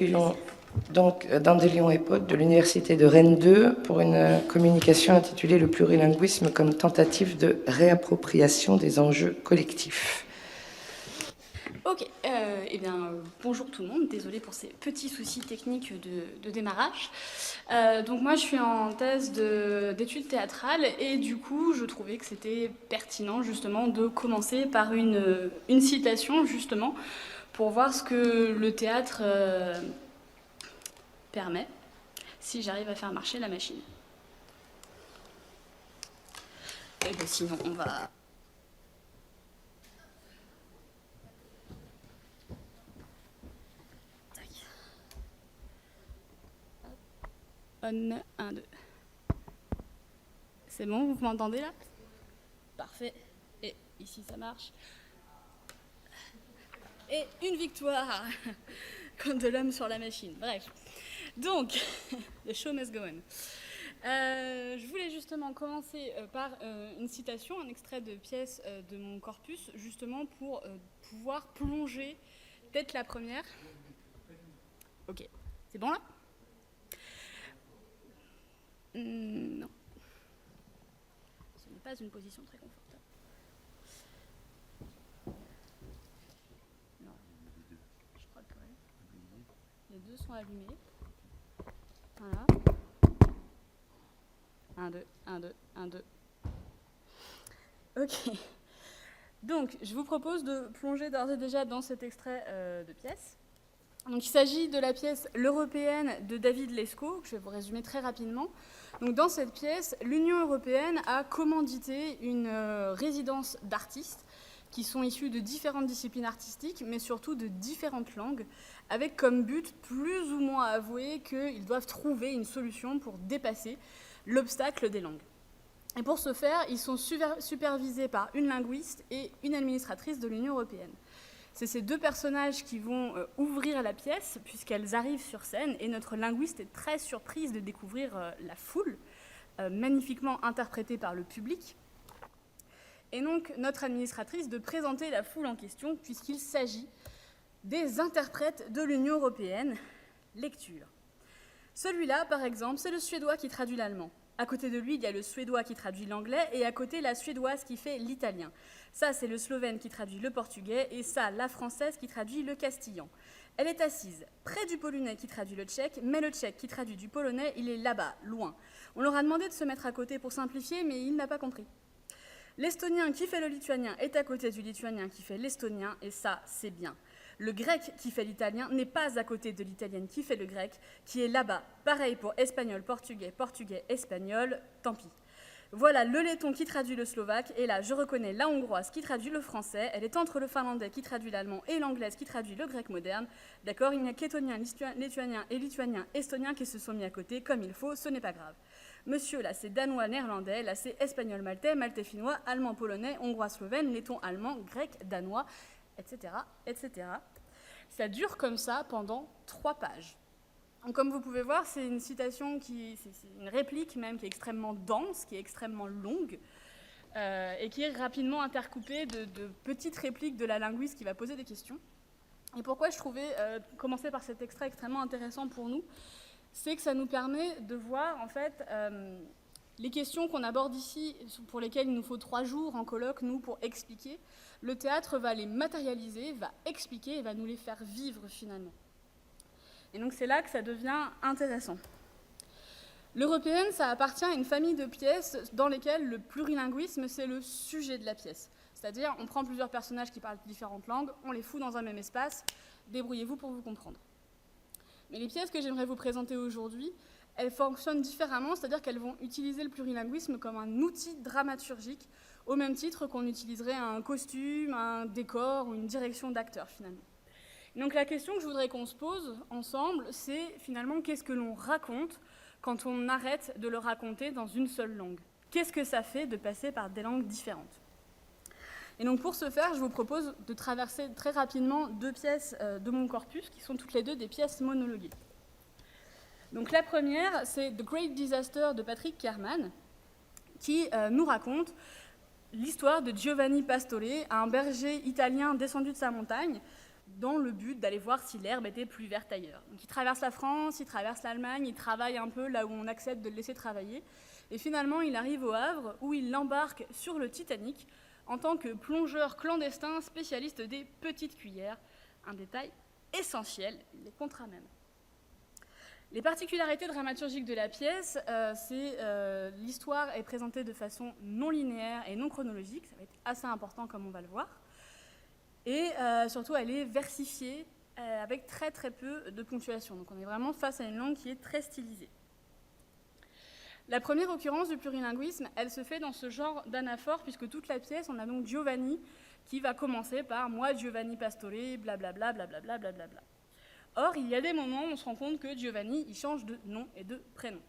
accueillons donc Dandelion et Pod de l'Université de Rennes 2 pour une communication intitulée « Le plurilinguisme comme tentative de réappropriation des enjeux collectifs ». Ok, bonjour tout le monde, désolée pour ces petits soucis techniques de démarrage. Donc moi je suis en thèse d'études théâtrales et du coup je trouvais que c'était pertinent justement de commencer par une citation justement pour voir ce que le théâtre permet, si j'arrive à faire marcher la machine. Et bien sinon on va... On, 1, 2. C'est bon, vous m'entendez là? Parfait. Et ici ça marche. Et une victoire contre l'homme sur la machine. Bref. Donc, the show must go on. Je voulais justement commencer par une citation, un extrait de pièce de mon corpus, justement pour pouvoir plonger, peut-être la première. Ok, c'est bon là? Non. Ce n'est pas une position très confortable. Non. Je crois que les deux sont allumés. Voilà. 1, 2, 1, 2, 1, 2. Ok. Donc, je vous propose de plonger d'ores et déjà dans cet extrait de pièce. Donc, il s'agit de la pièce L'Européenne de David Lescaut, que je vais vous résumer très rapidement. Donc, dans cette pièce, l'Union européenne a commandité une résidence d'artistes qui sont issus de différentes disciplines artistiques, mais surtout de différentes langues, avec comme but plus ou moins avoué qu'ils doivent trouver une solution pour dépasser l'obstacle des langues. Et pour ce faire, ils sont supervisés par une linguiste et une administratrice de l'Union européenne. C'est ces deux personnages qui vont ouvrir la pièce, puisqu'elles arrivent sur scène, et notre linguiste est très surprise de découvrir la foule, magnifiquement interprétée par le public, et donc notre administratrice de présenter la foule en question, puisqu'il s'agit des interprètes de l'Union européenne. Lecture. Celui-là, par exemple, c'est le suédois qui traduit l'allemand. À côté de lui, il y a le suédois qui traduit l'anglais, et à côté, la suédoise qui fait l'italien. Ça, c'est le slovène qui traduit le portugais, et ça, la française qui traduit le castillan. Elle est assise près du polonais qui traduit le tchèque, mais le tchèque qui traduit du polonais, il est là-bas, loin. On leur a demandé de se mettre à côté pour simplifier, mais il n'a pas compris. L'estonien qui fait le lituanien est à côté du lituanien qui fait l'estonien, et ça, c'est bien. Le grec qui fait l'italien n'est pas à côté de l'italienne qui fait le grec, qui est là-bas. Pareil pour espagnol, portugais, portugais, espagnol, tant pis. Voilà le letton qui traduit le slovaque, et là, je reconnais la hongroise qui traduit le français. Elle est entre le finlandais qui traduit l'allemand et l'anglaise qui traduit le grec moderne. D'accord, il n'y a qu'estonien, lituanien et lituanien, estonien qui se sont mis à côté comme il faut, ce n'est pas grave. Monsieur, là, c'est danois, néerlandais, là, c'est espagnol, maltais, maltais, finnois, allemand, polonais, hongrois, slovène, letton, allemand, grec, danois, etc., etc. Ça dure comme ça pendant 3 pages. Donc, comme vous pouvez voir, c'est une citation c'est une réplique même qui est extrêmement dense, qui est extrêmement longue, et qui est rapidement intercoupée de petites répliques de la linguiste qui va poser des questions. Et pourquoi je trouvais commencer par cet extrait extrêmement intéressant pour nous, c'est que ça nous permet de voir en fait les questions qu'on aborde ici, pour lesquelles il nous faut 3 jours en colloque, nous, pour expliquer. Le théâtre va les matérialiser, va expliquer et va nous les faire vivre finalement. Et donc c'est là que ça devient intéressant. L'européenne, ça appartient à une famille de pièces dans lesquelles le plurilinguisme, c'est le sujet de la pièce. C'est-à-dire, on prend plusieurs personnages qui parlent différentes langues, on les fout dans un même espace, débrouillez-vous pour vous comprendre. Mais les pièces que j'aimerais vous présenter aujourd'hui, elles fonctionnent différemment, c'est-à-dire qu'elles vont utiliser le plurilinguisme comme un outil dramaturgique, au même titre qu'on utiliserait un costume, un décor ou une direction d'acteur, finalement. Donc la question que je voudrais qu'on se pose ensemble, c'est finalement qu'est-ce que l'on raconte quand on arrête de le raconter dans une seule langue? Qu'est-ce que ça fait de passer par des langues différentes? Et donc pour ce faire, je vous propose de traverser très rapidement 2 pièces de mon corpus, qui sont toutes les 2 des pièces monologuées. Donc la première, c'est The Great Disaster de Patrick Kerman, qui nous raconte l'histoire de Giovanni Pastore, un berger italien descendu de sa montagne, dans le but d'aller voir si l'herbe était plus verte ailleurs. Donc il traverse la France, il traverse l'Allemagne, il travaille un peu là où on accepte de le laisser travailler, et finalement il arrive au Havre où il embarque sur le Titanic en tant que plongeur clandestin spécialiste des petites cuillères, un détail essentiel, les contrats même. Les particularités dramaturgiques de la pièce, l'histoire est présentée de façon non linéaire et non chronologique, ça va être assez important comme on va le voir, et surtout elle est versifiée avec très très peu de ponctuation, donc on est vraiment face à une langue qui est très stylisée. La première occurrence du plurilinguisme, elle se fait dans ce genre d'anaphore, puisque toute la pièce, on a donc Giovanni qui va commencer par « moi, Giovanni Pastore, blablabla, blablabla, blablabla ». Or, il y a des moments où on se rend compte que Giovanni, il change de nom et de prénom.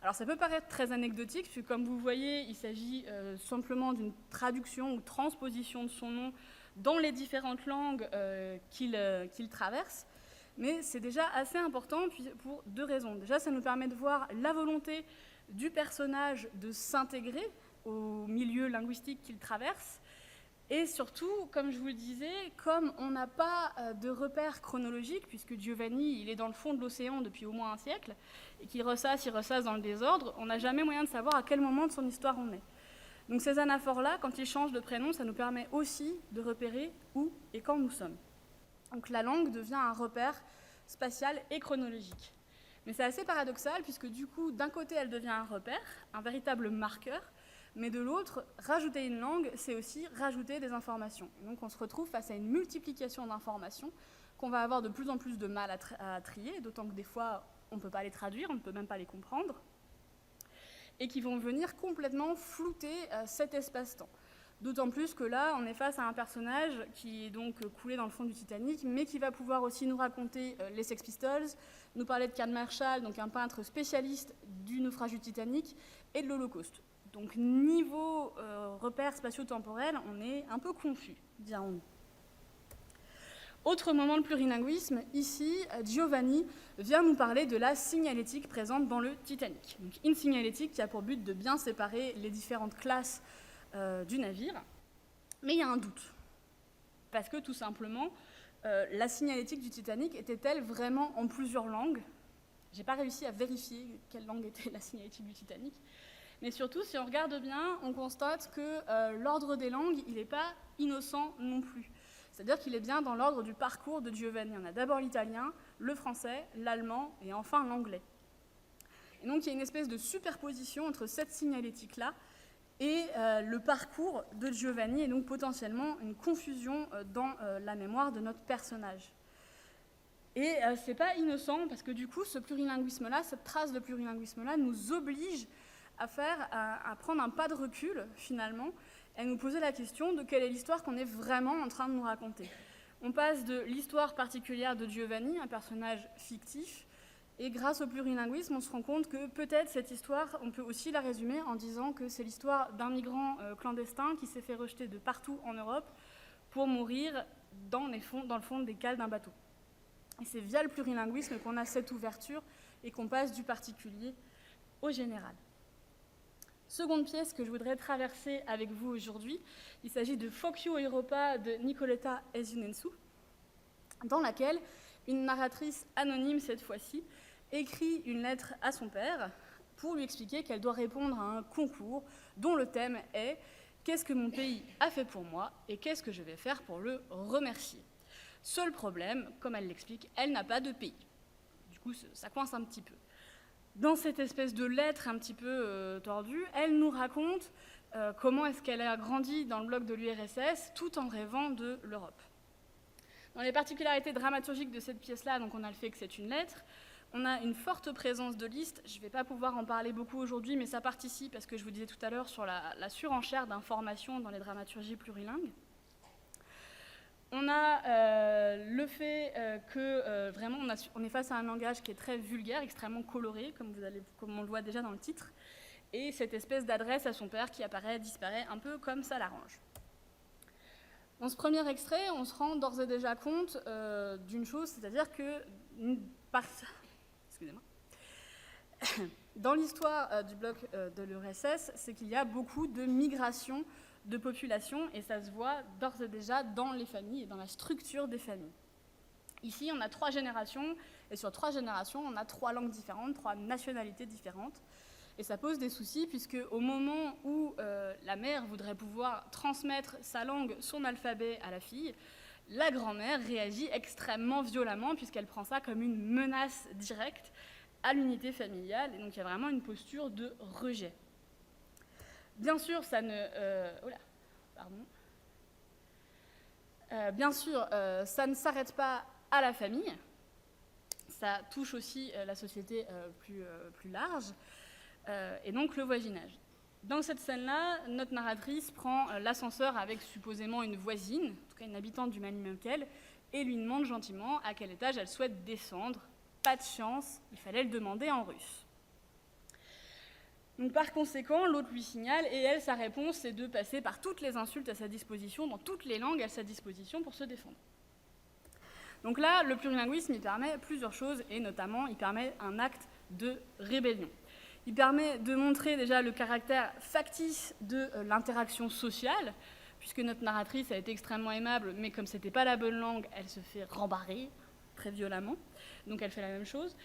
Alors ça peut paraître très anecdotique, puisque comme vous voyez, il s'agit simplement d'une traduction ou transposition de son nom dans les différentes langues qu'il traverse, mais c'est déjà assez important pour deux raisons. Déjà, ça nous permet de voir la volonté du personnage de s'intégrer au milieu linguistique qu'il traverse, et surtout, comme je vous le disais, comme on n'a pas de repères chronologiques, puisque Giovanni il est dans le fond de l'océan depuis au moins un siècle, et qu'il ressasse dans le désordre, on n'a jamais moyen de savoir à quel moment de son histoire on est. Donc ces anaphores-là, quand ils changent de prénom, ça nous permet aussi de repérer où et quand nous sommes. Donc la langue devient un repère spatial et chronologique. Mais c'est assez paradoxal, puisque du coup, d'un côté, elle devient un repère, un véritable marqueur, mais de l'autre, rajouter une langue, c'est aussi rajouter des informations. Et donc on se retrouve face à une multiplication d'informations qu'on va avoir de plus en plus de mal à trier, d'autant que des fois, on ne peut pas les traduire, on ne peut même pas les comprendre, et qui vont venir complètement flouter cet espace-temps. D'autant plus que là, on est face à un personnage qui est donc coulé dans le fond du Titanic, mais qui va pouvoir aussi nous raconter les Sex Pistols, nous parler de Karl Marshall, donc un peintre spécialiste du naufrage du Titanic, et de l'Holocauste. Donc niveau repères spatio-temporels, on est un peu confus, dirons-nous. Autre moment de plurilinguisme, ici, Giovanni vient nous parler de la signalétique présente dans le Titanic. Donc une signalétique qui a pour but de bien séparer les différentes classes du navire. Mais il y a un doute. Parce que tout simplement, la signalétique du Titanic était-elle vraiment en plusieurs langues? Je n'ai pas réussi à vérifier quelle langue était la signalétique du Titanic. Mais surtout, si on regarde bien, on constate que l'ordre des langues, il n'est pas innocent non plus. C'est-à-dire qu'il est bien dans l'ordre du parcours de Giovanni. On a d'abord l'italien, le français, l'allemand et enfin l'anglais. Et donc il y a une espèce de superposition entre cette signalétique-là et le parcours de Giovanni, et donc potentiellement une confusion dans la mémoire de notre personnage. Et c'est pas innocent, parce que du coup, ce plurilinguisme-là, cette trace de plurilinguisme-là, nous oblige à prendre un pas de recul, finalement, et nous poser la question de quelle est l'histoire qu'on est vraiment en train de nous raconter. On passe de l'histoire particulière de Giovanni, un personnage fictif, et grâce au plurilinguisme, on se rend compte que peut-être cette histoire, on peut aussi la résumer en disant que c'est l'histoire d'un migrant clandestin qui s'est fait rejeter de partout en Europe pour mourir dans le fond des cales d'un bateau. Et c'est via le plurilinguisme qu'on a cette ouverture et qu'on passe du particulier au général. Seconde pièce que je voudrais traverser avec vous aujourd'hui, il s'agit de Focchio Europa de Nicoletta Ezionensu, dans laquelle une narratrice anonyme cette fois-ci écrit une lettre à son père pour lui expliquer qu'elle doit répondre à un concours dont le thème est « Qu'est-ce que mon pays a fait pour moi et qu'est-ce que je vais faire pour le remercier ?» Seul problème, comme elle l'explique, elle n'a pas de pays. Du coup, ça coince un petit peu. Dans cette espèce de lettre un petit peu tordue, elle nous raconte comment est-ce qu'elle a grandi dans le bloc de l'URSS tout en rêvant de l'Europe. Dans les particularités dramaturgiques de cette pièce-là, donc on a le fait que c'est une lettre, on a une forte présence de listes. Je ne vais pas pouvoir en parler beaucoup aujourd'hui, mais ça participe à ce que je vous disais tout à l'heure sur la surenchère d'informations dans les dramaturgies plurilingues. On a le fait que vraiment on est face à un langage qui est très vulgaire, extrêmement coloré, comme on le voit déjà dans le titre, et cette espèce d'adresse à son père qui apparaît, disparaît, un peu comme ça l'arrange. Dans ce premier extrait, on se rend d'ores et déjà compte d'une chose, c'est-à-dire que, excusez-moi, dans l'histoire du bloc de l'URSS, c'est qu'il y a beaucoup de migrations de population, et ça se voit d'ores et déjà dans les familles et dans la structure des familles. Ici, on a 3 générations, et sur 3 générations, on a 3 langues différentes, 3 nationalités différentes. Et ça pose des soucis, puisque au moment où la mère voudrait pouvoir transmettre sa langue, son alphabet à la fille, la grand-mère réagit extrêmement violemment, puisqu'elle prend ça comme une menace directe à l'unité familiale, et donc il y a vraiment une posture de rejet. Bien sûr, ça ne... bien sûr, ça ne s'arrête pas à la famille, ça touche aussi la société plus large, et donc le voisinage. Dans cette scène-là, notre narratrice prend l'ascenseur avec supposément une voisine, en tout cas une habitante du même immeuble qu'elle, et lui demande gentiment à quel étage elle souhaite descendre. Pas de chance, il fallait le demander en russe. Donc par conséquent, l'autre lui signale, et elle, sa réponse, c'est de passer par toutes les insultes à sa disposition, dans toutes les langues à sa disposition pour se défendre. Donc là, le plurilinguisme, il permet plusieurs choses, et notamment, il permet un acte de rébellion. Il permet de montrer déjà le caractère factice de l'interaction sociale, puisque notre narratrice a été extrêmement aimable, mais comme ce n'était pas la bonne langue, elle se fait rembarrer très violemment, donc elle fait la même chose.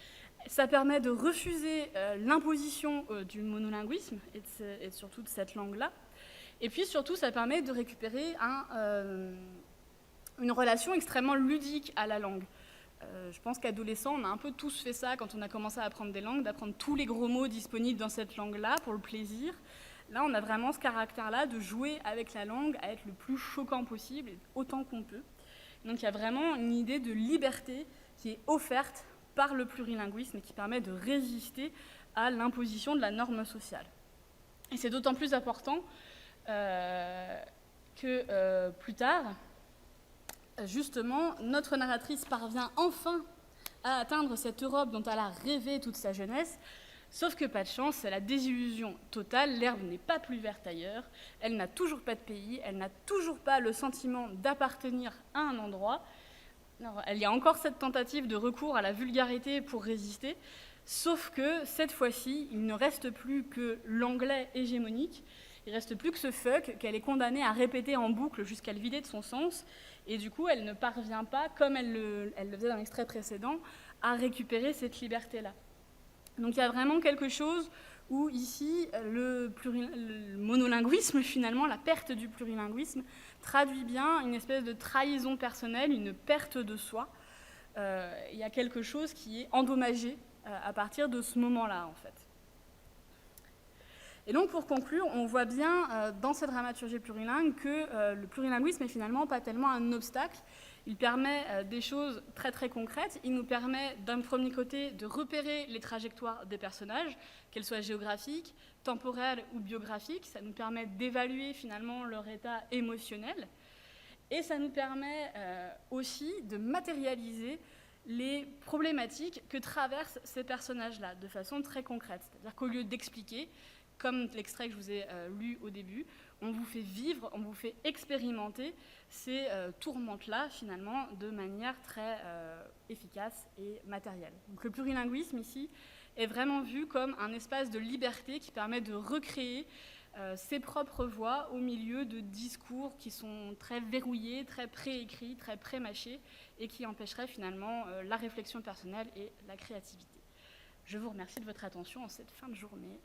Ça permet de refuser l'imposition du monolinguisme, et surtout de cette langue-là. Et puis surtout, ça permet de récupérer une relation extrêmement ludique à la langue. Je pense qu'adolescents, on a un peu tous fait ça quand on a commencé à apprendre des langues, d'apprendre tous les gros mots disponibles dans cette langue-là pour le plaisir. Là, on a vraiment ce caractère-là de jouer avec la langue, à être le plus choquant possible, et autant qu'on peut. Donc il y a vraiment une idée de liberté qui est offerte par le plurilinguisme et qui permet de résister à l'imposition de la norme sociale. Et c'est d'autant plus important que plus tard, justement, notre narratrice parvient enfin à atteindre cette Europe dont elle a rêvé toute sa jeunesse, sauf que pas de chance, c'est la désillusion totale, l'herbe n'est pas plus verte ailleurs, elle n'a toujours pas de pays, elle n'a toujours pas le sentiment d'appartenir à un endroit. Alors, il y a encore cette tentative de recours à la vulgarité pour résister, sauf que cette fois-ci, il ne reste plus que l'anglais hégémonique, il ne reste plus que ce fuck qu'elle est condamnée à répéter en boucle jusqu'à le vider de son sens, et du coup, elle ne parvient pas, comme elle le faisait dans l'extrait précédent, à récupérer cette liberté-là. Donc il y a vraiment quelque chose où ici, le monolinguisme, finalement, la perte du plurilinguisme, traduit bien une espèce de trahison personnelle, une perte de soi. Il y a quelque chose qui est endommagé à partir de ce moment-là, en fait. Et donc, pour conclure, on voit bien dans cette dramaturgie plurilingue que le plurilinguisme n'est finalement pas tellement un obstacle. Il permet des choses très très concrètes. Il nous permet d'un premier côté de repérer les trajectoires des personnages, qu'elles soient géographiques, temporelles ou biographiques. Ça nous permet d'évaluer finalement leur état émotionnel. Et ça nous permet aussi de matérialiser les problématiques que traversent ces personnages-là de façon très concrète. C'est-à-dire qu'au lieu d'expliquer, comme l'extrait que je vous ai lu au début, on vous fait vivre, on vous fait expérimenter ces tourmentes-là, finalement, de manière très efficace et matérielle. Donc le plurilinguisme, ici, est vraiment vu comme un espace de liberté qui permet de recréer ses propres voix au milieu de discours qui sont très verrouillés, très préécrits, très prémâchés, et qui empêcheraient finalement la réflexion personnelle et la créativité. Je vous remercie de votre attention en cette fin de journée.